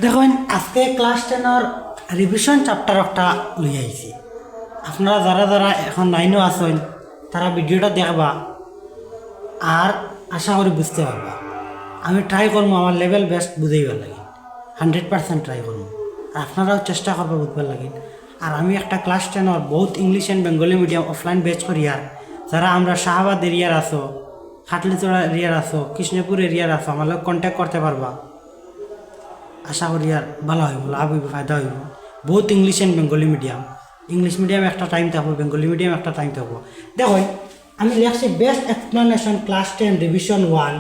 দেখুন আজকে class 10 revision chapter একটা লই আইছি। আপনারা যারা যারা এখন 9 আছেন তারা ভিডিওটা দেখবা আর আশা করি বুঝতে পারবা। আমি ট্রাই করবো আমার লেভেল বেস্ট বুঝাইবার লাগে, 100% ট্রাই করবো। আর আপনারাও চেষ্টা করবো বুঝবার লাগে। আর আমি একটা ক্লাস 10 বহুত English and Bengali medium offline batch করি। আর যারা আমরা শাহবাদ এরিয়ার আছো, খাটলিচড়া এরিয়ার আছো, কৃষ্ণপুর এরিয়ার আছো, আমার লোক কন্ট্যাক্ট করতে পারবা। আশা করি আর ভালো হইব, লাভ হইব, ফায়দা হইব। বহুত English and Bengali medium, English medium একটা টাইম থাকবো, বেঙ্গলি মিডিয়াম একটা টাইম থাকবো। দেখুন আমি লেখছি best explanation class 10 revision 1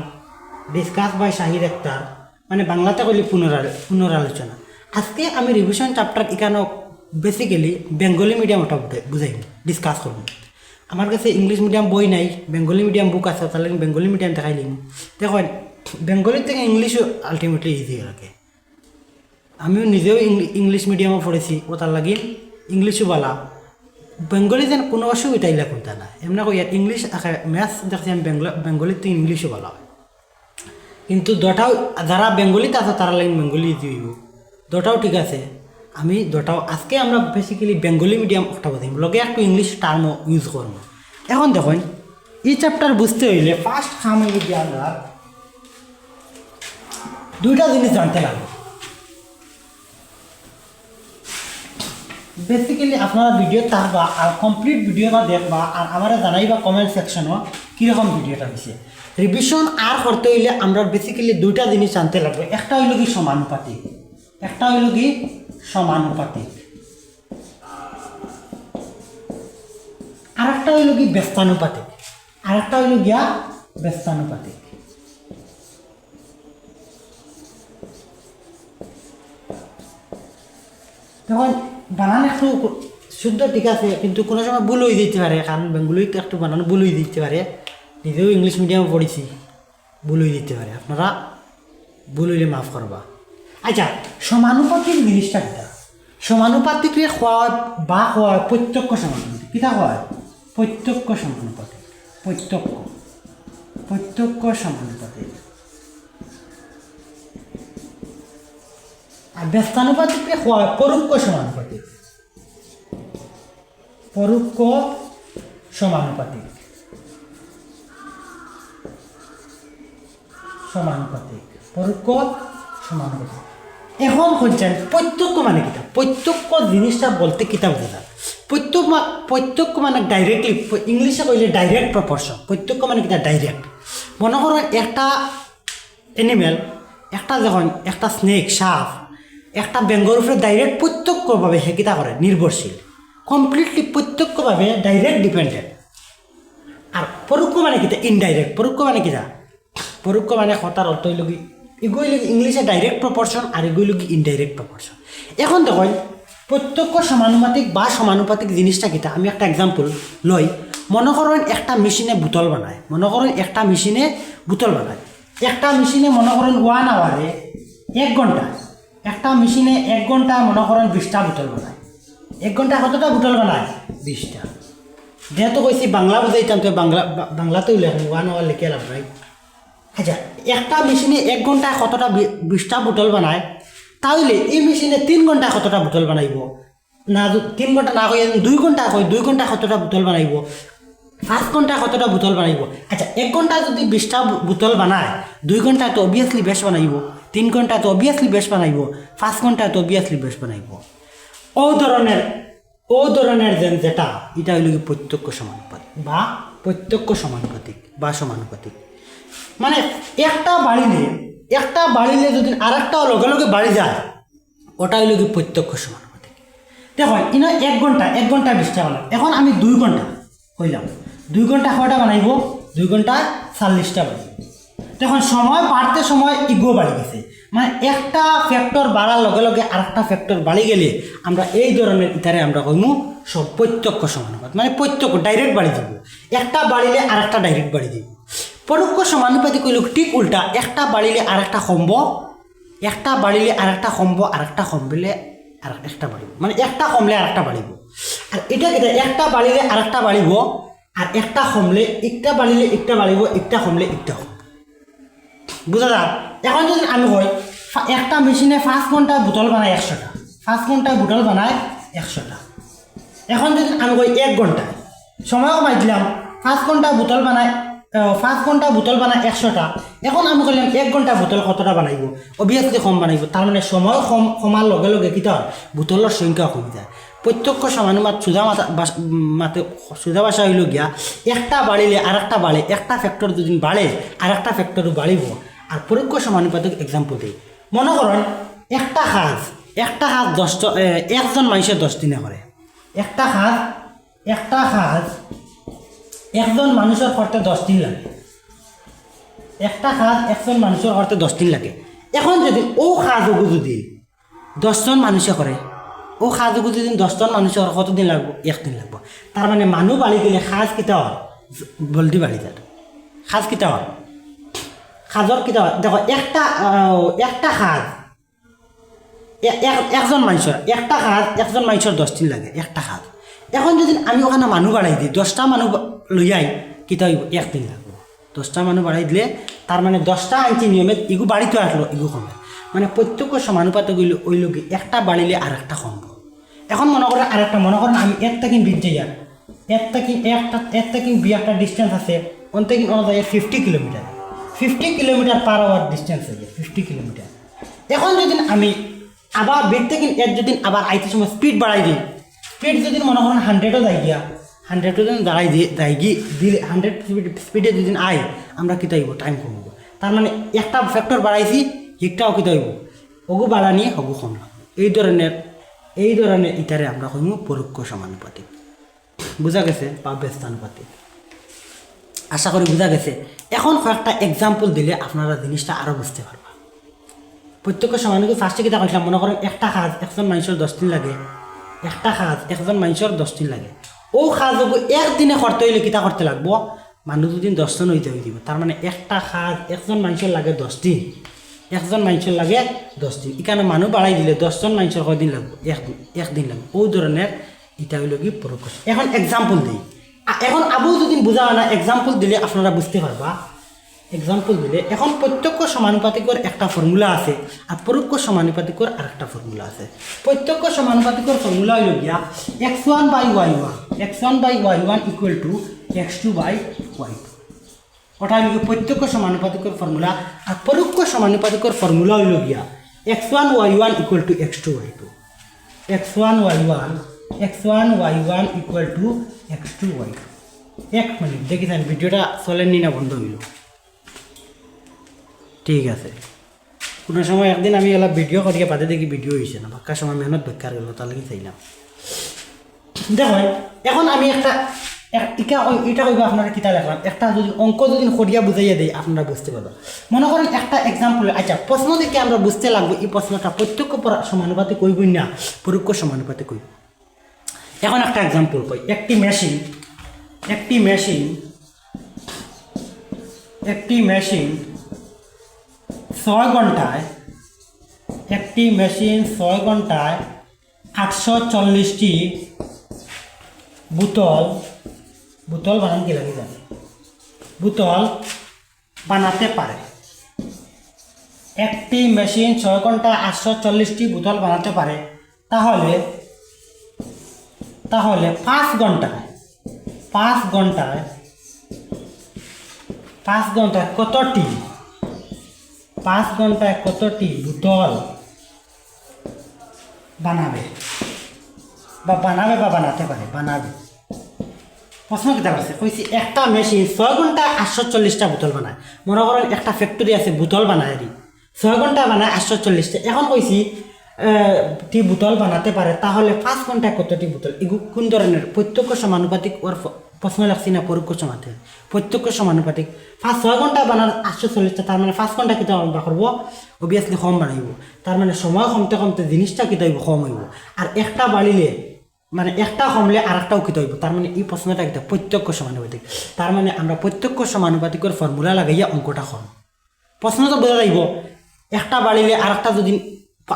discuss by Shahid Akhtar, মানে বাংলাতে কইলি পুনরালোচনা। আজকে আমি রিভিশন চ্যাপ্টার এখানেও বেসিক্যালি বেঙ্গলি মিডিয়াম ওটা বুঝাইব, ডিসকাস করব। আমার কাছে ইংলিশ মিডিয়াম বই নাই, বেঙ্গলি মিডিয়াম বুক আছে, তাহলে বেঙ্গলি মিডিয়াম দেখাইলিম। দেখুন বেঙ্গলি থেকে ইংলিশও আলটিমেটলি ইজি রাখে। আমিও নিজেও ইংলিশ মিডিয়ামও পড়েছি, ও তার লাগি ইংলিশও বলা। বেঙ্গলি যেন কোনো অসুবিধাই কোনটা না, এমনি কই ইংলিশ ম্যাথস দেখছি আমি বেঙ্গলিতে ইংলিশও বলা হয়। কিন্তু দুটাও যারা বেঙ্গলিতে আছে তারা লাগি বেঙ্গলি ইজি হইব, দুটাও ঠিক আছে। আমি দুটাও আজকে আমরা বেসিক্যালি বেঙ্গলি মিডিয়াম একটা বুঝিম, লগে একটু ইংলিশ টার্মও ইউজ করবো। এখন দেখুন এই চ্যাপ্টার বুঝতে হইলে ফার্স্ট কাম হইলে কি আমরা দুইটা জিনিস জানতে লাগবে। বেসিক্যালি আপনারা ভিডিও থাকবা আর কমপ্লিট ভিডিওটা দেখবা আর আমার জানাইবা কমেন্ট সেকশনও কীরকম ভিডিওটা হয়েছে। রিভিশন আর করতে হইলে আমরা বেসিক্যালি দুইটা জিনিস জানতে লাগবে। একটা হইল কি সমানুপাতিক, একটা হইল কি সমানুপাতিক, আর একটা হইল কি ব্যস্তানুপাতিক, আর একটা হইল গিয়া ব্যস্তানুপাতিক। তখন বানান একটু শুদ্ধ ঠিক আছে, কিন্তু কোনো সময় ভুল হয়ে যেতে পারে, কারণ বেঙ্গলিতে একটু বানানো ভুল হয়ে যেতে পারে। নিজেও ইংলিশ মিডিয়ামে পড়েছি, ভুল হয়ে যেতে পারে, আপনারা ভুল হইলে মাফ করবা। আচ্ছা, সমানুপাতিক জিনিসটা কিটা? সমানুপাতিকে হয় বা হয় প্রত্যক্ষ সমানুপাতিক। কিটা হয়? প্রত্যক্ষ সমানুপাতিক, প্রত্যক্ষ সমানুপাতিক। আর ব্যস্তানুপাতিককে হয় পরোক্ষ সমানুপাতিক, পরোক্ষ সমানুপাতিক, পরোক্ষ সমানুপাতিক। এখন হচ্ছেন প্রত্যক্ষ মানে কিতা? প্রত্যক্ষ জিনিসটা বলতে কিতা বোঝা? প্রত্যক্ষ মানে ডাইরেক্টলি, ইংলিশে কইলে ডাইরেক্ট প্রপোর্শন। প্রত্যক্ষ মানে কিতা? ডাইরেক্ট। মনে করো একটা এনিম্যাল, একটা যখন একটা স্নেক, সাপ, একটা বেঙ্গর উপরে ডাইরেক্ট প্রত্যক্ষভাবে হেকিতা করে, নির্ভরশীল, কমপ্লিটলি প্রত্যক্ষভাবে ডাইরেক্ট ডিপেন্ডেন্ট। আর পরোক্ষ মানে কিতা? ইনডাইরেক্ট। পরোক্ষ মানে কিতা? পরোক্ষ মানে কথার অর্থ হইল কি এগুলো ইংলিশে ডাইরেক্ট প্রপোর্শন আর এগুলো কি ইনডাইরেক্ট প্রপোর্শন। এখন দেখুন প্রত্যক্ষ সমানুপাতিক বা সমানুপাতিক জিনিসটা কিতা, আমি একটা এক্সাম্পল লই। মনে করেন একটা মেশিনে বোতল বানায়, মনে করেন একটা মেশিনে বোতল বানায়, একটা মেশিনে মনে করেন 1 আওয়ারে 1 ঘন্টা, একটা মেশিনে 1 ঘন্টায় মনে করেন 20টা বোতল বানায়। 1 ঘন্টায় কতটা বোতল বানায়? 20টা। যেহেতু কইছি বাংলা বুঝাইতাম, তো বাংলাতেও লেখেন 1 আওয়ার লিখে লাভ নাই। আচ্ছা, একটা মেশিনে 1 ঘন্টায় কতটা 20টা বোতল বানায়, তাহলে এই মেশিনে 3 ঘন্টায় কতটা বোতল বানাইব? না 3 ঘন্টা না কই 2 ঘন্টা কই, 2 ঘন্টায় কতটা বোতল বানাইব? 5 ঘন্টায় কতটা বোতল বানাইব? আচ্ছা, 1 ঘন্টায় যদি 20টা বোতল বানায়, 2 ঘন্টায় তো অবভিয়াসলি বেশ বানাইব, 3 ঘন্টায় তো অবভিয়াসলি বেশ বানাইব, 5 ঘন্টায় তো অবভিয়াসলি বেশ বানাইব। ও ধরনের যেটা এটা হইল কি প্রত্যক্ষ সমানুপাতিক বা প্রত্যক্ষ সমানুপাতিক বা সমানুপাতিক। মানে একটা বাড়িলে যদি আর একটা লগে লগে বাড়ি যায়, ওটা হইল কি প্রত্যক্ষ সমানুপাতিক। দেখো ইনো 1 ঘন্টা 20টা বানাই। এখন আমি 2 ঘন্টা কইলাম, 2 ঘন্টা কয়টা বানাইব? 2 ঘন্টা 40টা বানাইব। তখন সময় বাড়তে সময় ইগো বাড়ি গেছে, মানে একটা ফ্যাক্টর বাড়ার লগে লগে আর একটা ফ্যাক্টর বাড়ি গেলে আমরা এই ধরনের ইতারে আমরা কইমু সব প্রত্যক্ষ সমানুপাত, মানে প্রত্যক্ষ ডাইরেক্ট বাড়ি দিব। একটা বাড়িলে আর একটা ডাইরেক্ট বাড়ি দিব। পরোক্ষ সমানুপাতিক কইল ঠিক উল্টা, একটা বাড়িলে আর একটা কমব, একটা বাড়িলে আর একটা কমব, আর একটা কমবিলে আর একটা বাড়িব, মানে একটা কমলে আর একটা বাড়িব। আর এটা কেটে একটা বাড়িলে আর একটা বাড়িব, আর একটা কমলে একটা বাড়িলে একটা বাড়িব, একটা কমলে একটা কমব। বুঝা যায়? এখন যদি আমি কই একটা মেশিনে 5 ঘন্টায় বোতল বানায় 100টা, 5 ঘন্টায় বোতল বানায় 100টা। এখন যদি আমি কই 1 ঘন্টায়, সময় কমাই দিলাম, 5 ঘন্টায় বোতল বানায় 5 ঘন্টা বোতল বানায় 100টা। এখন আমি কইলাম 1 ঘন্টা বোতল কতটা বানাইব, অবভিয়াসলি কম বানাইব। তার মানে সময় কমার লগে লগে কি হয়, বোতলের সংখ্যা কমে যায়। প্রত্যক্ষ সমানুপাত সোজা ভাষা হইল গিয়া একটা বাড়িলে আর একটা বাড়ে, একটা ফ্যাক্টর যদি বাড়ে আর একটা ফ্যাক্টরও বাড়িব। আর পরোক্ষ সমানুপাতিক এক্সাম্পল দিই, মনে করেন একটা কাজ 1জন মানুষের 10 দিনে করে। একটা কাজ একজন মানুষের করতে 10 দিন লাগে। একটা কাজ একজন মানুষের করতে 10 দিন লাগে। এখন যদি ও কাজগুলো যদি 10জন মানুষে করে, ও কাজগুলো যদি 10জন মানুষের কতদিন লাগবো, 1 দিন লাগবো। তার মানে মানুষ বাড়ি গেলে কাজ কিতা হয়, জলদি বাড়ি যায়। কাজ কিতা হয়, কাজর কিতা হয়, দেখো একটা কাজ একজন মানুষের, একটা কাজ একজন মানুষের 10 দিন লাগে একটা কাজ। এখন যদি আমি ওখানে মানুষ বাড়াই দিই, 10টা মানুষ লইয়াই কিতা হইব, 1 দিন লাগবে। 10টা মানুষ বাড়াই দিলে তার মানে 10টা আনছি নিয়মে ইগু বাড়িতে আসলো, ইগু কমে। মানে প্রত্যক্ষ সমানুপাতে গেলে ওই লোক একটা বাড়িলে আর একটা কমব। এখন মনে করেন আরেকটা, মনে করেন আমি একটা কিন বিদ্যে যান, একটা কিন বি একটা ডিস্টেন্স আছে, অন্তে কিন অন্য যায় 50 kilometre, 50 kilometre per hour distance আছে, 50 কিলোমিটার। এখন যদি আমি আবার বেড থেকে যদি আবার আইতে সময় স্পিড বাড়াই দিই, স্পিড যদি মনে করেন 100ও যাই গিয়া, 100ও যদি দাঁড়াই দিলে 100 স্পিডে যদি আই, আমরা কী তাইব, টাইম কমব। তার মানে একটা ফ্যাক্টর বাড়াইছি, একটাও কী তাইব, ওগু বাড়া নিয়ে হগু কম লাগবে। এই ধরনের ইটারে আমরা কইম পরোক্ষ সমানুপাতিক। বোঝা গেছে, বা ব্যস্তানুপাতিক। আশা করি বোঝা গেছে। এখন কয়েকটা এক্সাম্পল দিলে আপনারা জিনিসটা আরও বুঝতে পারবা। প্রত্যক্ষ সমানুপাতিক ফার্স্টে কিতা কইলাম, মনে করেন একটা কাজ একজন মানুষের 10 দিন লাগে, একটা কাজ একজন মানুষের 10 দিন লাগে। ও কাজ একদিনে করতে হইলে কিতা করতে লাগবো, মানুষ দুদিন 10 জন হইতে দিব। তার মানে একটা কাজ একজন মানুষের লাগে 10 দিন, একজন মানুষের লাগে 10 দিন। এখানে মানুষ বাড়াই দিলে 10জন মানুষের কয়দিন লাগবে, একদিন লাগবে। ওই ধরনের এটা হইল কি পরোক্ষ। এখন এক্সাম্পল দিই, এখন আবু যদি বোঝা না, এক্সাম্পল দিলে আপনারা বুঝতে পারবা। এক্সাম্পল দিলে এখন প্রত্যক্ষ সমানুপাতিকর একটা ফর্মুলা আছে, আর পরোক্ষ সমানুপাতিকর আর একটা ফর্মুলা আছে। প্রত্যক্ষ সমানুপাতিকর ফর্মুলা হইল গিয়া x1/y1 ইকুয়াল টু x2/y2। ওটা হইল প্রত্যক্ষ সমানুপাতিকর ফর্মুলা। আর পরোক্ষ সমানুপাতিকর ফর্মুলা হইল গিয়া x1y1 equal to x2y2, x1y1 equal to x2y2। 1 minute দেখিছেন, ভিডিওটা চলেননি না বন্ধ হইল? ঠিক আছে। কোনো সময় একদিন আমি এলা ভিডিও করিয়া বাদে দেখি ভিডিও হয়েছে না, বাক্কার সময় মেহনত বেকার গেল, তার লাগি চাইলাম। দেখো এখন আমি এটা কইবা আপনারা কিতা লেখলাম, একটা যদি অঙ্ক যদি করিয়া বুঝাইয়া দিই আপনারা বুঝতে পারবেন। মনে করেন একটা এক্সাম্পল, আচ্ছা প্রশ্ন দেখে আমরা বুঝতে লাগবো এই প্রশ্নটা প্রত্যক্ষ সমানুপাতে কইবই না পরোক্ষ সমানুপাতে কইব। এখন একটা এক্সাম্পল কই, একটি মেশিন 6 ঘন্টায়, একটি মেশিন 6 ঘন্টায় 840টি বোতল বানান কি লাগে জানি, বোতল বানাতে পারে। একটি মেশিন 6 ঘন্টায় 840টি বোতল বানাতে পারে। তাহলে 5 ঘন্টায় কতটি, 5 ঘন্টায় কতটি বোতল বানাবে বা বানাতে পারে। প্রশ্ন কিতা করছে, কইছি একটা মেশিন 6 ঘন্টায় 840টা বোতল বানায়। মনে করেন একটা ফ্যাক্টরি আছে, বোতল বানায় 6 ঘন্টা বানায় 840টা। এখন কইছি টি বোতল বানাতে পারে, তাহলে 5 ঘন্টায় কতটি বোতল। এগুলো কোন ধরনের প্রত্যক্ষ সমানুপাতিক ওর প্রশ্ন লাগছি না পরোক্ষ সমানুপাতিক? প্রত্যক্ষ সমানুপাতিক। 6 ঘন্টায় বানার 840টা, তার মানে 5 ঘন্টা কিতা করবো, অবভিয়াসলি কম বানাইব। তার মানে সময় কমতে জিনিসটা কিতা হইব, কম হইব। আর একটা বাড়িলে মানে একটা কমলে আর একটাও কিতা হইব। তার মানে এই প্রশ্নটা কিতা প্রত্যক্ষ সমানুপাতিক। তার মানে আমরা প্রত্যক্ষ সমানুপাতিকের ফর্মুলা লাগাইয়া অঙ্কটা কম। প্রশ্ন তো বোঝা যাইব, একটা বাড়িলে আর একটা যদি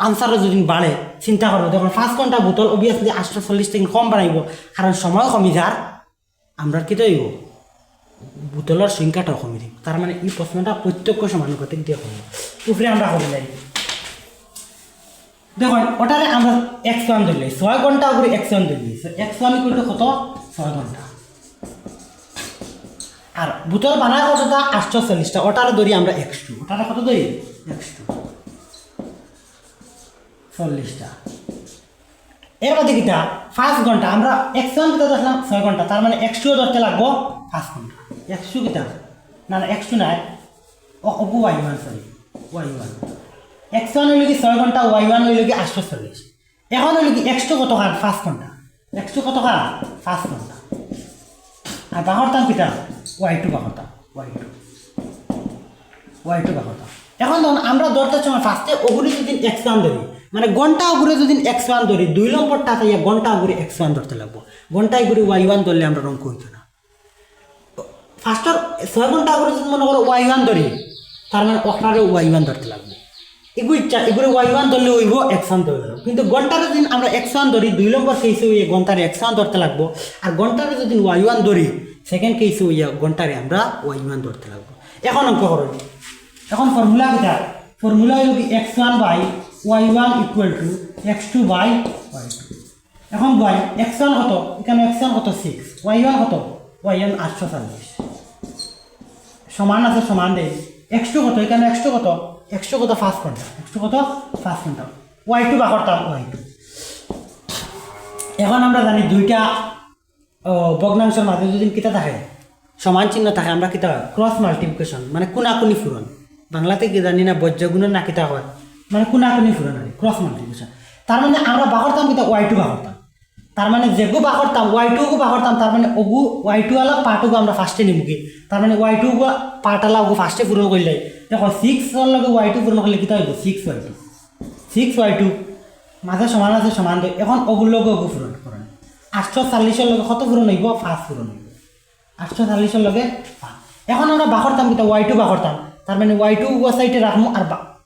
আনসারও যদি বাড়ে, চিন্তা করবো তখন 5 ঘন্টা বোতল অবভিয়াসলি 840 থেকে কম বানাইব, কারণ সময় কমি যার আমরা কি হইব, বোতলের সংখ্যাটাও কমে দিব। তার মানে এই প্রশ্নটা প্রত্যক্ষ সমানুপাতিক দিয়ে কমব। উপরে আমরা কমে যাই দেখুন ওটারে আমরা x1 ধরলে 6 ঘন্টা উপরে x1 ধরলি x1 ইকুয়াল টু কত 6 ঘন্টা আর বোতল বানায় কতটা 840টা ওটারে ধরি আমরা x2 ওটারে কত ধরি x2 40টা এর মধ্যে কিটা 5 ঘন্টা আমরা x1 কিটা ধরলাম 6 ঘন্টা তার মানে x2 ধরতে লাগবো 5 ঘন্টা x2 কিটা না x2 নাই Apu y1 sorry y1 x1 হইল কি 6 ঘন্টা y1 হইল কি 840 এখন হইল কি x2 কত খান 5 ঘন্টা x2 কত খান 5 ঘন্টা আর বাহরতাম কিটা y2 বাহরতাম y2 বাহরতাম এখন তখন আমরা ধরতে সময় ফার্স্টে ওগুলি যদি x1 ধরি মানে ঘন্টা উপরে যদি x1 ধরি 2 নম্বরটা তাইয়া ঘন্টা উপরে x1 ধরতে লাগবো ঘন্টা উপরে y1 ধরলে আমরা রং কইতো না ফার্স্টর 6 ঘন্টা উপরে যদি মনে করো y1 ধরি তার মানে ওখানে y1 ধরতে লাগবে এগুলো y1 ধরলে হইব x1 ধরলে কিন্তু ঘন্টারে যদি আমরা x1 ধরি 2 নম্বর কেসে হইয়ে ঘন্টারে x1 ধরতে লাগবো আর ঘন্টারে যদি y1 ধরি সেকেন্ড কেসে হইয়া ঘন্টারে আমরা y1 ধরতে লাগবো এখন অঙ্ক করো এখন ফর্মুলা কিটা ফর্মুলা হইল কি x1 by y1 equal two x2 by y2 এখন y x1 কত এখানে x1 কত 6 y1 কত y1 840 সমান আছে সমান দেই x2 কত এখানে x2 কত 5 ঘন্টা x2 কত 5 ঘন্টা y2 বাকরতাম y2 এখন আমরা জানি দুইটা ভগ্নাংশের মাঝে যদি কিতা থাকে সমান চিহ্ন থাকে আমরা কিতা হয় ক্রস মাল্টিপ্লিকেশন মানে কোনাকুনি ফুরন বাংলাতে কি জানি না বজ্রগুণের না কিতা হয় মানে কোনাকুনি ফুরন আর ক্রস মাল্টিপ্লিকেশন তার মানে আমরা বাকরতাম কিতা y2 বাকরতাম তার মানে যেগু বাকরতাম y2 গু বাকরতাম তার মানে ওগু y2 আলা পার্টগু আমরা ফার্স্টে নিমুকি তার মানে y2 গু পার্ট আলা ওগু ফার্স্টে পূরণ করলে দেখো 6 এর লগে y2 পূরণ করলে কিতা হইব 6y2 মাঝে সমান আছে সমান দেয় এখন ওগুর লগে ওগু পূরণ করেন 840 এর লগে কত পূরণ হইব 5 পূরণ হইব 840 এর লগে 5 এখন আমরা বাকরতাম কিতা y2 বাকরতাম তার মানে y2 গু সাইডে রাখমু আর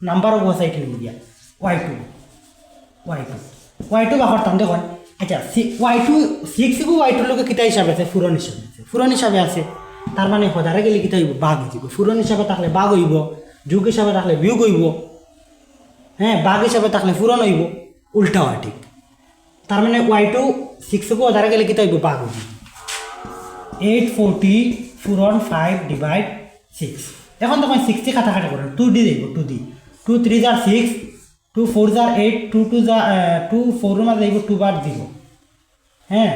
নাম্বার গু সাইডে নিমু দিয়া y2 বাকরতাম দেখুন আচ্ছা y2 6 গু y2 লগে কিতা হিসাবে আছে ফুরন হিসাবে আছে তার মানে হজারে গেলে কিতা হইব বাঘ হইব ফুরন হিসাবে থাকলে বাঘ হইব যুগ হিসাবে থাকলে বিয়োগ হইব হ্যাঁ বাঘ হিসাবে থাকলে ফুরন হইব উল্টা হয় ঠিক তার মানে y2 6 গু হজারে গেলে কিতা হইব বাঘ হইব 840 ফুরন 5 ডিভাইড 6 এখন তখন 60 কাটাকাটি করেন 2 দি দেব 2 দি 2 3 যার 6 2 4 যার 8 2 2 যা 2 4 মাঝে দেব 2 বার দিব হ্যাঁ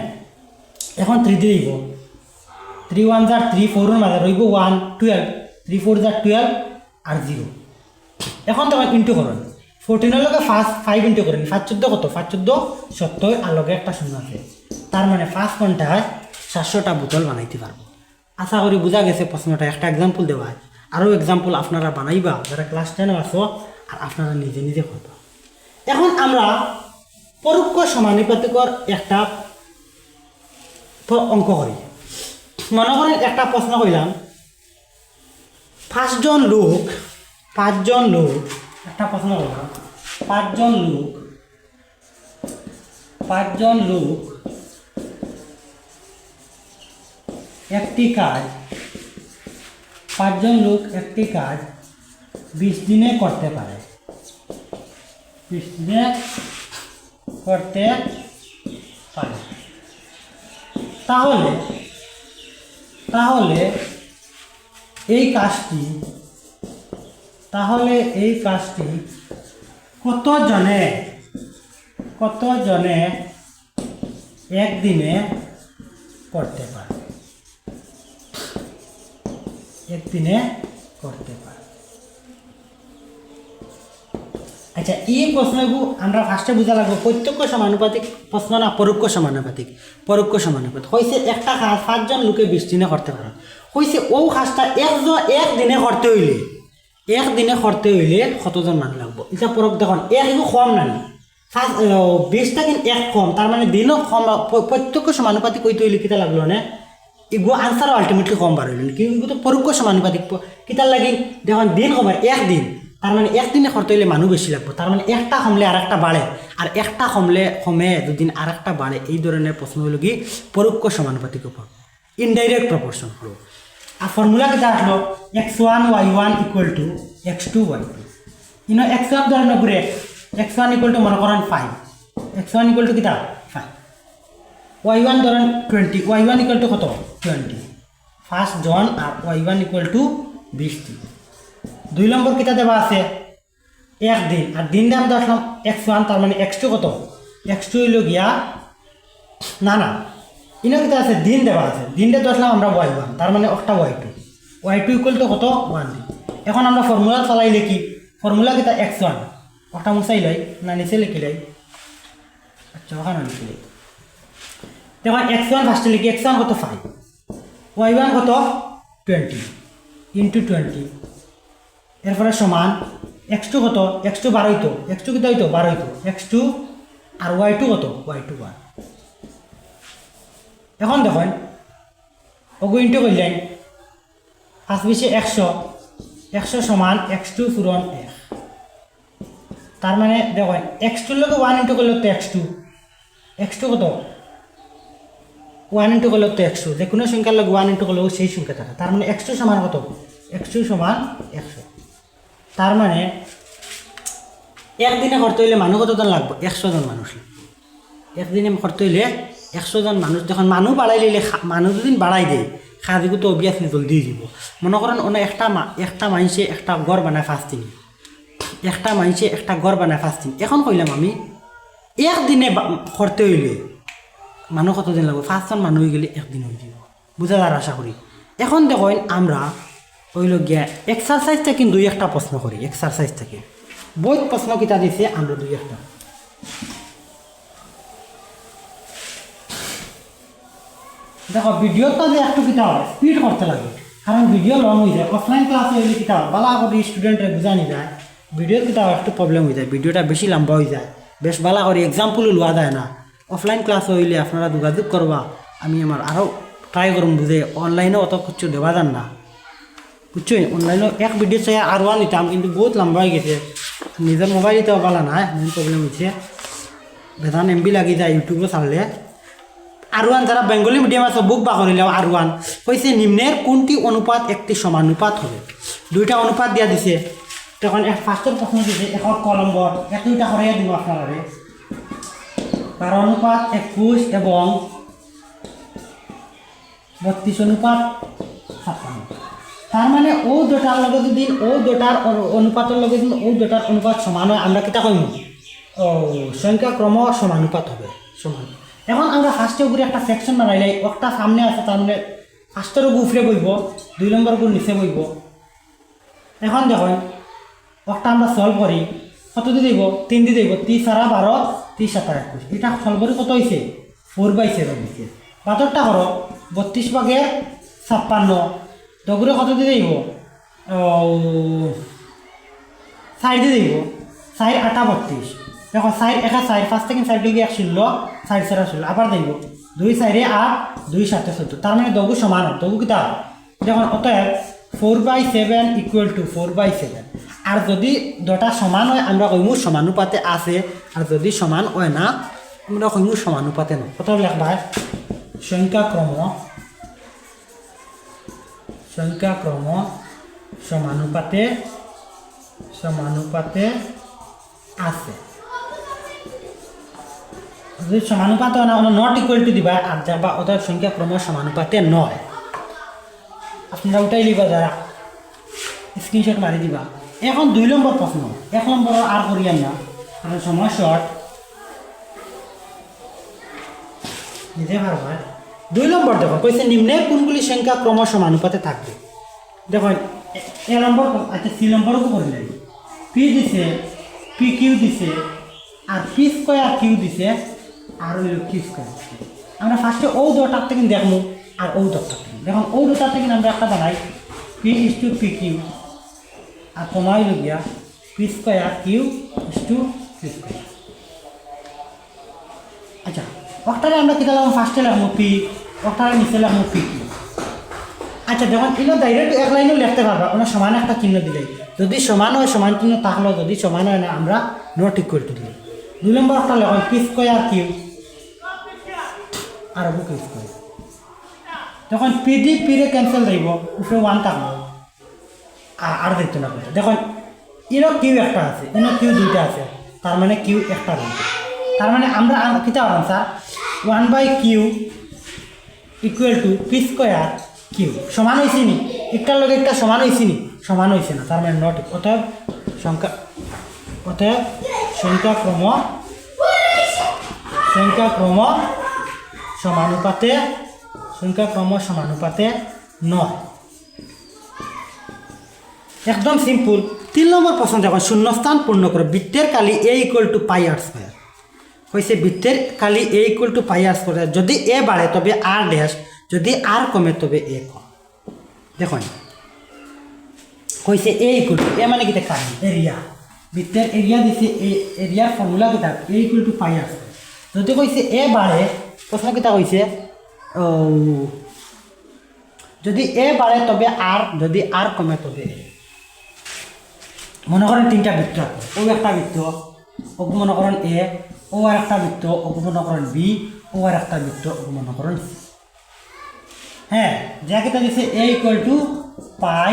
এখন 3 দি দেব 3 1 যার 3 4 এর মাঝে রইব 1 12 3 4 যার 12 আর 0 এখন তখন ইনটু করেন 14 এর লগে 5 ইনটু করেন 5 14 কত 5 14 70 আর লগে একটা শূন্য আছে তার মানে 5 ঘন্টায় 700টা বোতল বানাইতে পারবো আশা করি বোঝা গেছে প্রশ্নটা একটা এক্সাম্পল দেওয়া আরও এক্সাম্পল আপনারা বানাইবা যারা ক্লাস 10 আসো আর আপনারা নিজে নিজে করবা এখন আমরা পরোক্ষ সমানুপাতিকর একটা অঙ্ক করি মনে করেন একটা প্রশ্ন কইলাম 5 জন লোক একটা প্রশ্ন কইলাম 5 জন লোক একটি কাজ 20 দিনে করতে পারে 20 দিনে করতে পারে তাহলে এই কাজটি কত জনে একদিনে করতে পারে আচ্ছা এই প্রশ্নগু আমরা ফার্স্টে বুঝা লাগবো প্রত্যক্ষ সমানুপাতিক প্রশ্ন না পরোক্ষ সমানুপাতিক হয়েছে একটা কাজ 5 জন লোকে 20 দিনে করতে পারে হয়েছে ও কাজটা একদিনে করতে হইলে কতজন মানুষ লাগবো এটা পরক দেখুন একটু কম না 20টা কিন্তু এক কম তার মানে দিনও কম প্রত্যক্ষ সমানুপাতিক কইতে হইলে কিতা লাগলো না এগু আনসার আলটিমেটলি কম বার হইলেন কিন্তু পরোক্ষ সমানুপাতিক কিতার লাগি দেখুন দিন কমার একদিন তার মানে একদিনে করতে হইলে মানুষ বেশি লাগবে তার মানে একটা কমলে আর একটা বাড়ে আর একটা কমে দুদিন আর একটা বাড়ে এই ধরনের প্রশ্ন হলো কি পরোক্ষ সমানুপাতিক ইনডাইরেক্ট প্রপোর্শন হলো আর ফর্মুলা কিতা আসলো x1 y1 equal two x2 y2 x1 ধরেন ঘুরে x1 ইকুয়াল টু মনে করেন 5, x1 ইকুয়াল টু কিতা 5, y1 ধরেন 20, y1 ইকুয়াল টু কত 20 ফার্স্ট জন, আর y1 ইকুয়াল টু 20। 2 নম্বর কিতা দেওয়া আছে একদিন, আর দিন দাম আসলাম x1, তার মানে x2 কত x2 হইল গিয়া না ইনো কিতা আছে দিন দেওয়া আছে, দিনটা তো আসলাম আমরা y1, তার মানে একটা y2 ইকুয়াল টু কত 1 দিন। এখন আমরা ফর্মুলা চালাইলে কি ফর্মুলা কিতা x1 একটা মুছাই লাই না নিচে লিখি লাই, আচ্ছা ওখানে লিখি লাই। দেখুন x1 ফার্স্টে লিখি, x1 কত 5, y1 কত 20 ইন্টু 20, এরপরে সমান x2 কত x2 12 হইতো, x2 কিতা হইতো 12 হইতো, x2 আর y2 কত y2 1। এখন দেখুন ওগু ইন্টু করলেন 5 বেশি 100 সমান x2 পূরণ 1, তার মানে দেখুন x2 লগে 1 ইন্টু করলে তো x2 কত 1 ইন্টু করলে তো x2, যে কোনো সংখ্যার লগে 1 ইন্টু করলেও সেই সংখ্যা থাকে, তার মানে x2 সমান কত x2 সমান 100। তার মানে একদিনে করতে হইলে মানুষ কতজন লাগবে 100 জন মানুষ লাগবে, একদিনে করতে হইলে 100 জন মানুষ। যখন মানুষ বাড়াই লইলে মানুষ যদি বাড়াই দেয় খাদিগু তো অবভিয়াসলি জলদি দিব। মনে করেন ওনা একটা মানুষে একটা ঘর বানায় 5 দিন, একটা মানুষে একটা ঘর বানায় 5 দিন। এখন কইলাম আমি একদিনে করতে হইলে মানুষ কতদিন লাগবে 5 জন মানুষ হয়ে গেলে একদিন হয়ে যাব, বুঝা যার আশা করি। এখন দেখুন আমরা ওইল গিয়া এক্সারসাইজ থেকে 2-1টা প্রশ্ন করি, এক্সারসাইজ থেকে বহুত প্রশ্ন কিতা দিছে আমরা 2-1টা। দেখো ভিডিওটা যে একটু কিতা হয় স্পিড করতে লাগে, কারণ ভিডিও লং হয়ে যায়। অফলাইন ক্লাসে হইলে কিতা হয় বালা করে স্টুডেন্টরা বুঝানি যায়, ভিডিওর কিতা একটু প্রবলেম হয়ে যায়, ভিডিওটা বেশি লম্বা হয়ে যায়, বেশ বালা করে এক্সাম্পলও লওয়া যায় না। অফলাইন ক্লাস হইলে আপনারা যোগাযোগ করবা, আমি আমার আরও ট্রাই করুন বুঝে। অনলাইনেও অত কিছু দেওয়া যান না, বুঝছো। অনলাইনেও এক ভিডিও চাই আরও নিতাম, কিন্তু বহুত লম্বা হয়ে গেছে, নিজের মোবাইল দিতেও পালা না, মেন প্রবলেম হচ্ছে বেদান এমবি লাগি যায় ইউটিউবে ছাড়লে। আর1 যারা বেঙ্গলি মিডিয়াম আছে বুক বা করিলেও আর1 কইছে নিম্নের কোনটি অনুপাত একটি সমানুপাত হবে। 2টা অনুপাত দিয়া দিছে, তখন ফার্স্টের প্রশ্ন দিছে এখন কলম্বর 2টা করে দিব আপনারা 12 অনুপাত 21 এবং 32 অনুপাত 56। তার মানে ও দুটার লগে যদি ও দুটার অনুপাতের লগে যদি ও দুটার অনুপাত সমান হয় আমরা কিতা কইম ও সংখ্যাক্রম সমানুপাত হবে সমান। এখন আমরা ফার্স্টের উপরে একটা সেকশন বানাইলে একটা সামনে আছে, তার মানে ফার্স্টের উপরে বইব, 2 নম্বর উপর নিচে বইব। এখন দেখুন একটা আমরা সলভ করি, কত দিয়ে দিব 3 দিয়ে দিব, 3 সারা 12 3 7 21, এটা সলভ করি কত হয়েছে 4/7 হয়েছে। বাতরটা করো 32 ভাগের 56, দগুরে কত দিয়ে দিব 4 দিয়ে দিব, 4 8 32। দেখো 4 1 4 5 থেকে 4 দিকে 1 16 4 4 16, আবার দিব 2 4 8 2 7 14, তার মানে দগু সমান দগু কিতা দেখুন অতএব 4/7 ইকুয়াল টু 4/7। আর যদি দুটা সমান হয় আমরা কইমু সমানুপাতে আছে, আর যদি সমান হয় না আমরা কইমু সমানুপাতে নয়। কত লেখবা সংখ্যাক্রম সমানুপাতে আছে। যদি সমানুপাতে হয় না নট ইকুয়াল টু দিবা, আর যাবা অতএব সংখ্যাক্রম সমানুপাতে নয়। আপনারা ওটাই লিবা, যারা স্ক্রিনশট মারি দিবা। এখন 2 নম্বর প্রশ্ন, 1 নম্বর আর করিয়ান না কারণ সময় শর্ট, নিজে পারবা। 2 নম্বর দেখো কইছে নিম্নের কোনগুলি সংখ্যা ক্রম সমানুপাতে থাকবে। দেখো এ নম্বর, আচ্ছা সি নম্বরও করে নেই, পি দিছে পি কিউ দিছে আর পি স্কোয়ার কিউ দিছে আর ওই কিউ স্কোয়ার। আমরা ফার্স্টে ও দুটার থেকে দেখবো আর ও দুটার থেকে দেখুন, ও দুটার থেকে আমরা একটা বানাই P is to P Q আর কমাই গিয়া P square Q is to P square. আচ্ছা ওটারে আমরা কী লাগবো ফার্স্টে লাগবো পি, ওটারে নিচে লাগবো পি কিউ। আচ্ছা দেখুন এগুলো ডাইরেক্ট এক লাইনেও লিখতে পারবা, ওনার সমান একটা চিহ্ন দিলে, যদি সমান হয় সমান চিহ্ন থাকলো, যদি সমান হয় না আমরা নট ইকুয়াল টু দিই। 2 নম্বর একটা লেখো পি স্কোয়ার কিউ আর ওকে কিউ স্কোয়ার। তখন পি ডি পিরে ক্যান্সেল দিব, উপরে 1 থাকলো আর দেখতে না। দেখুন ইনো কিউ একটা আছে, ইনো কিউ 2টা আছে, তার মানে কিউ একটা রইল। তার মানে আমরা কিতা হলাম স্যার 1/কিউ equal to P square Q সমান হয়েছে নি, একটার লগে একটা সমান হয়েছে নি, সমান হয়েছে না, তার মানে নট। অতএব সংখ্যাক্রম সমানুপাতে নয়। একদম সিম্পল। 3 নম্বর প্রশ্ন দেখো, শূন্যস্থান পূর্ণ করো। বৃত্তের কালি a equal to pi R square হয়েছে। বৃত্তের কালি a equal to pi R square, যদি এ বাড়ে তবে আর ড্যাশ, যদি আর কমে তবে এ কম। দেখুন কইছে এ ইকুয়াল টু, এ মানে কিটা কালি এরিয়া, বৃত্তের এরিয়া দিছে, এরিয়ার ফর্মুলা কিটা A equal to pi R square. যদি কইছে এ বাড়ে, প্রশ্ন কিটা কইছে যদি এ বাড়ে তবে আর, যদি আর কমে তবে এ। মনে করেন 3টা বৃত্ত, ও একটা বৃত্ত, ওকে মনে করেন এ, ও আর একটা বৃত্ত, ওকে মনে করেন বি, ও আর একটা বৃত্ত, ওকে মনে করেন সি। হ্যাঁ, যা কিতা দিছে A equal to pi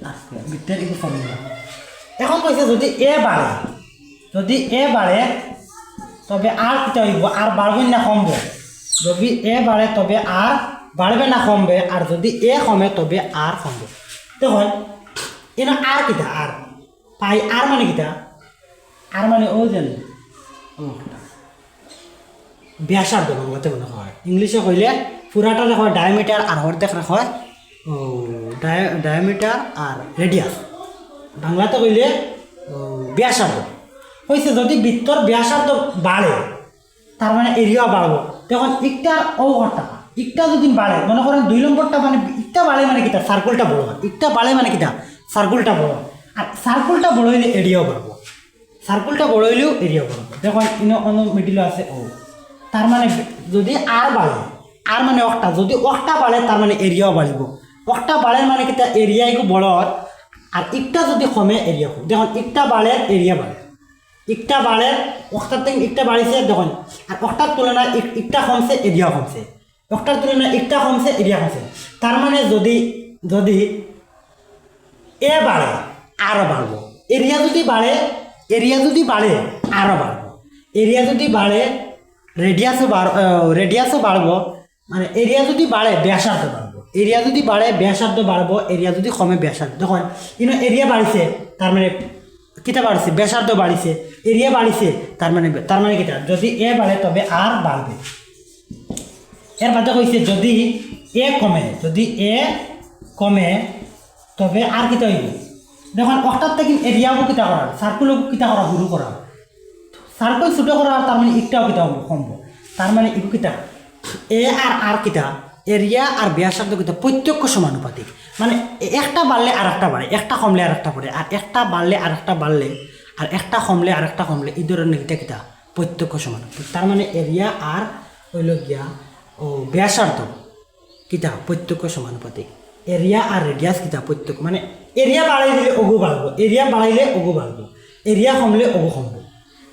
R square, বৃত্তের এই ফর্মুলা। এখন কইছে যদি এ বাড়ে তবে আর কিতা হইব, আর বাড়বে না কমবে। যদি এ বাড়ে তবে আর বাড়বে না কমবে, আর যদি এ কমে তবে আর কমবে। দেখুন এনা আর কিতা, আর পাই, আর মানে কিতা, আর মানে ও যেন ব্যাসার্ধ বাংলাতে মনে হয়, ইংলিশে কইলে পুরাটা লেখা হয় ডায়ামিটার, আর অর্ধেক লেখা হয় ডায়ামিটার আর রেডিয়াস। বাংলাতে কইলে ব্যাসার্ধ হয়েছে। যদি বৃত্তর ব্যাসার্ধ বাড়ে তার মানে এরিয়াও বাড়বো। দেখুন ইকটার ও ঘরটা, ইকটা যদি বাড়ে, মনে করেন 2 নম্বরটা মানে ইকটা বাড়ে মানে কিতা সার্কুলটা বড় হয়, ইকটা বাড়ে মানে কিতা সার্কুলটা বড় হয়, আর সার্কুলটা বড় হইলে এরিয়াও বাড়বো, সার্কুলটা বড় হইলেও এরিয়াও বাড়বো। দেখুন অন্য মিডিল আছে ও, তার মানে যদি আর বাড়ে, আর মানে অক্টা, যদি অক্টা বাড়ে তার মানে এরিয়াও বাড়িব। অক্টা বাড়ে মানে কিতা এরিয়াইকো বড় হয়, আর ইকটা যদি কমে এরিয়া কম। দেখুন ইকটা বাড়ে এরিয়া বাড়ে, ইকটা বাড়ে অক্টার থেকে ইকটা বাড়িছে দেখুন, আর অক্টার তুলনায় ইকটা কমছে এরিয়া কমছে, অক্টার তুলনায় ইকটা কমছে এরিয়া কমছে। তার মানে যদি এ বাড়ে আরও বাড়বো, এরিয়া যদি বাড়ে আরও বাড়বো, এরিয়া যদি বাড়ে রেডিয়াসও বাড়বো, মানে এরিয়া যদি বাড়ে ব্যাসার্ধ বাড়বো, এরিয়া যদি বাড়ে ব্যাসার্ধ বাড়বো, এরিয়া যদি কমে ব্যাসার্ধ। দেখুন এরিয়া বাড়িছে তার মানে কিটা বাড়ছে, ব্যাসার্ধ বাড়িছে, এরিয়া বাড়িছে তার মানে কিটা, যদি এ বাড়ে তবে আর বাড়বে। এর বাদে কইছে যদি এ কমে তবে আর কিটা হইব। দেখুন অক্টার থেকে এরিয়াও কিটা করা, সার্কুলও কিটা করা শুরু করা, সার্কুল ছোটো করা, তার মানে ইকটাও কিটা কমবো, তার মানে ইকু কিটা এ আর কিটা এরিয়া আর ব্যাসার্ধ কিটা প্রত্যক্ষ সমানুপাতিক। মানে একটা বাড়লে আর একটা বাড়ে, একটা কমলে আর একটা বাড়ে, আর একটা বাড়লে আর একটা বাড়লে, আর একটা কমলে আর একটা কমলে, এই ধরনের কিটা প্রত্যক্ষ সমানুপাতিক। তার মানে এরিয়া আর হইল গিয়া ব্যাসার্ধ কিটা প্রত্যক্ষ সমানুপাতিক, এরিয়া আর রেডিয়াস কিটা প্রত্যক্ষ। মানে এরিয়া বাড়াই দিলে ওগু বাড়বো, এরিয়া বাড়াইলে ওগু বাড়বো, এরিয়া কমলে ওগু কমবো।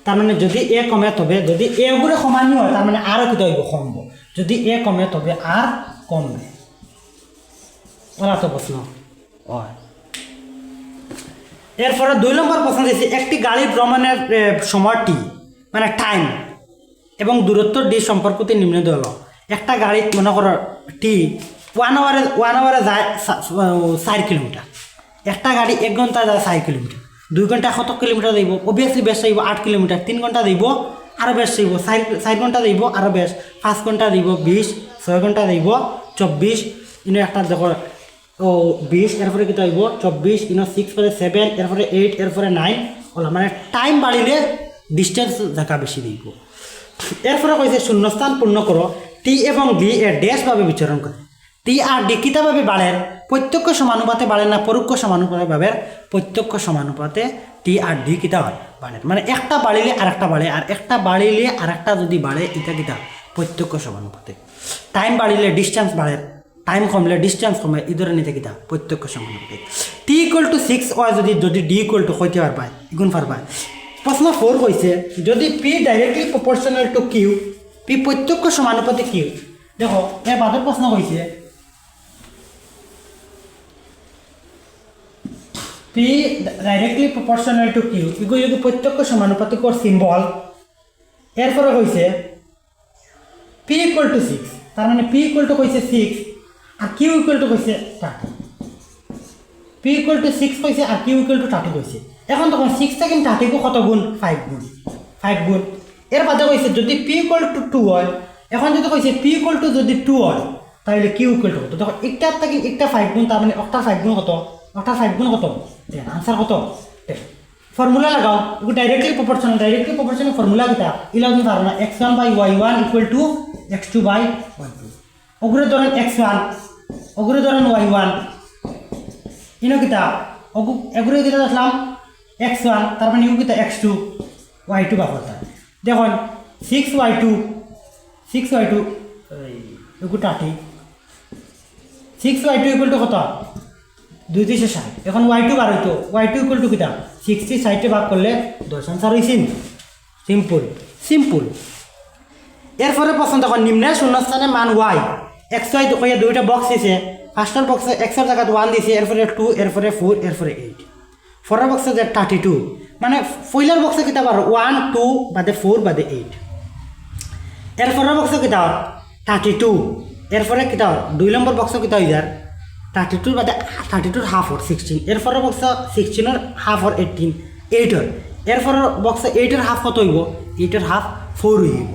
তার মানে যদি এ কমে তবে, যদি এ গুলো সমানই হয় তার মানে আরও কিটা হইব কমবো, যদি এ কমে তবে আর কমবে। ওরা তো প্রশ্ন হয়। এরপরে 2 নম্বর প্রশ্ন দিয়েছি, একটি গাড়ি ভ্রমণের সময় টি মানে টাইম এবং দূরত্ব ডি সম্পর্কতে নিম্ন হলো। একটা গাড়ি মনে করো টি 1 আওয়ারে যায় 4 কিলোমিটার, একটা গাড়ি 1 ঘন্টা যায় 4 কিলোমিটার, 2 ঘন্টা কত কিলোমিটার যাইব, অবভিয়াসলি বেশ যাইব 8 কিলোমিটার, 3 ঘন্টা যাইব আরও বেশ যাইব, 4 ঘন্টা যাইব আরও বেশ, 5 ঘন্টা যাইব 20, 6 ঘন্টা যাইব 24, ইনো একটা দেখো 20, এরপরে কিতা হইব 24, ইনো 6 পরে 7, এরপরে 8, এরপরে 9 ওলা, মানে টাইম বাড়িলে ডিস্টেন্স জায়গা বেশি দিব। এরপরে কইছে শূন্যস্থান পূর্ণ করো, টি এবং ডি এর ড্যাশভাবে বিচরণ করে। টি আর ডি কিতাভাবে বাড়ে, প্রত্যক্ষ সমানুপাতে বাড়ে না পরোক্ষ সমানুপাতে বাড়ে, প্রত্যক্ষ সমানুপাতে টি আর ডি কিতা হয় বাড়ে। মানে একটা বাড়িলে আর একটা বাড়ে, আর একটা বাড়িলে আর একটা যদি বাড়ে এটা কিতা প্রত্যক্ষ সমানুপাতে। টাইম বাড়িলে ডিস্টেন্স বাড়ে, টাইম কমলে ডিস্টেন্স কমে, এই ধরনের নিতে কিতা প্রত্যক্ষ সমানুপাতিক। টি ইকুয়াল টু 6 হয় যদি ডি ইকুয়াল টু হইতে পারবায় ইগুণ পারবায়। প্রশ্ন 4 কইছে যদি P directly proportional to Q, P প্রত্যক্ষ সমানুপাতিক কিউ। দেখো এর বাদের প্রশ্ন কইছে P directly proportional to Q এগুলো প্রত্যক্ষ সমানুপাতিক সিম্বল এরপরে কইছে পি ইকুয়াল টু 6 তার মানে পি ইকুয়াল টু কইছে 6 আর কিউ ইকুয়াল টু কইছে 30 পি ইকুয়াল টু 6 কইছে আর কিউ ইকুয়াল টু 30 কইছে এখন তখন 6 থেকে 30 কো কত গুণ 5 গুণ 5 গুণ এর বাদে কইছে যদি পি ইকুয়াল টু 2 হয় এখন যদি কইছে পি ইকুয়াল টু যদি 2 হয় তাহলে কিউ ইকুয়াল টু কত দেখো একটা থেকে একটা 5 গুণ তার মানে একটা 5 গুণ কত একটা 5 গুণ কত 10 आंसर কত 10 ফর্মুলা লাগাও এগুলো ডাইরেক্টলি প্রপোর্শনাল ফর্মুলা কিটা ইলা তুমি পারো না x1 by y1 equal two x2 by y2 ওগুলো ধরেন x1 ওগুলো ধরেন y1 ইনো কিটা এগুলো কিটা দেখলাম x1 তার মানে ইউ কিটা x2 y2 বাপরটা দেখুন 6y2 এগুলো 30 6y2 ইকুয়াল টু কত 260 এখন y2 বার হইতো y2 ইকুয়াল টু কিটা 60 60 ভাগ করলে 10 आंसर হইছে সিম্পল এরপরে পছন্দ দেখুন নিম্নে শূন্যস্থানে মান y xy তো কইয়া দুইটা বক্স দিছে ফার্স্টার বক্সে x এর জায়গায় 1 দিছে এরপরে 2 এরপরে 4 এরপরে 8 পরের বক্সে যে 32 মানে পয়লার বক্সে কিটা বার 1 2 বাদে 4 বাদে 8 এরপরের বক্সে কিটা 32 এরপরে কিটা 2 নম্বর বক্সে কিটা হই যার 32 বাদে 32 হাফ ওর 16 এরপরের বক্সে 16 এর হাফ ওর 18 8 এর এরপরের বক্সে 8 এর হাফ কত হইব 8 এর হাফ 4 হইব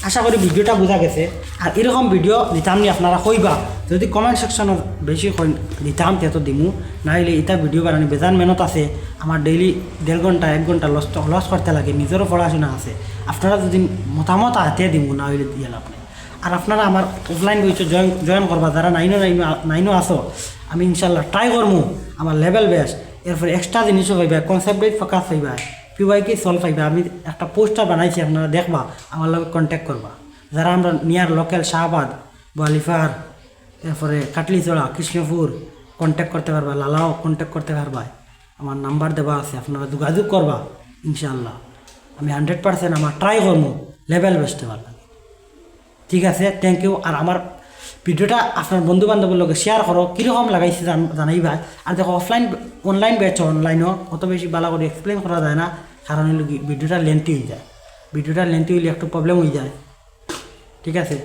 আশা করি ভিডিওটা বোঝা গেছে আর এরকম ভিডিও দিতাম নি আপনারা কইবা যদি কমেন্ট সেকশনত বেশি দিতাম তো দিমু নাইলে এটা ভিডিও বানানি বেজান মেহনত আছে আমার ডেইলি 1.5 ঘন্টা 1 ঘন্টা লস করতে লাগে নিজেরও পড়াশোনা আছে আপনারা যদি মতামত আতে দিমু না হইলে দিয়ে লাভ নেই আর আপনারা আমার অফলাইন বইতে জয়েন করবা যারা নাইনো আসো আমি ইনশাল্লাহ ট্রাই করবো আমার লেভেল বেস এরপরে এক্সট্রা জিনিসও পাইবা কনসেপ্ট বেস ফোকাস পাইবা পিওয়াইকে সলভ পাইবা আমি একটা পোস্টার বানাইছি আপনারা দেখবা আমার লগে কন্ট্যাক্ট করবা যারা আমরা নিয়ার লোকাল শাহবাদ বালিফার এরপরে কাটলিচড়া কৃষ্ণপুর কন্ট্যাক্ট করতে পারবা লালাও কন্ট্যাক্ট করতে পারবা আমার নাম্বার দেওয়া আছে আপনারা যোগাযোগ করবা ইনশাল্লাহ আমি 100% আমার ট্রাই করবো লেভেল বেসতে পারবা ঠিক আছে থ্যাংক ইউ আর আমার ভিডিওটা আপনার বন্ধু বান্ধবের লগে শেয়ার করো কীরকম লাগাইছে জানাইবা আর দেখো অনলাইন ব্যাচ অনলাইনও অত বেশি ভালো করে এক্সপ্লেন করা যায় না কারণ ভিডিওটা লেন্থি হয়ে যায় হইলে একটু প্রবলেম হয়ে যায় ঠিক আছে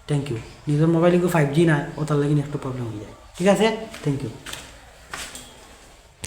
থ্যাংক ইউ নিজের মোবাইলে 5G নাই ওটার লাগে একটু প্রবলেম হয়ে যায় ঠিক আছে থ্যাংক ইউ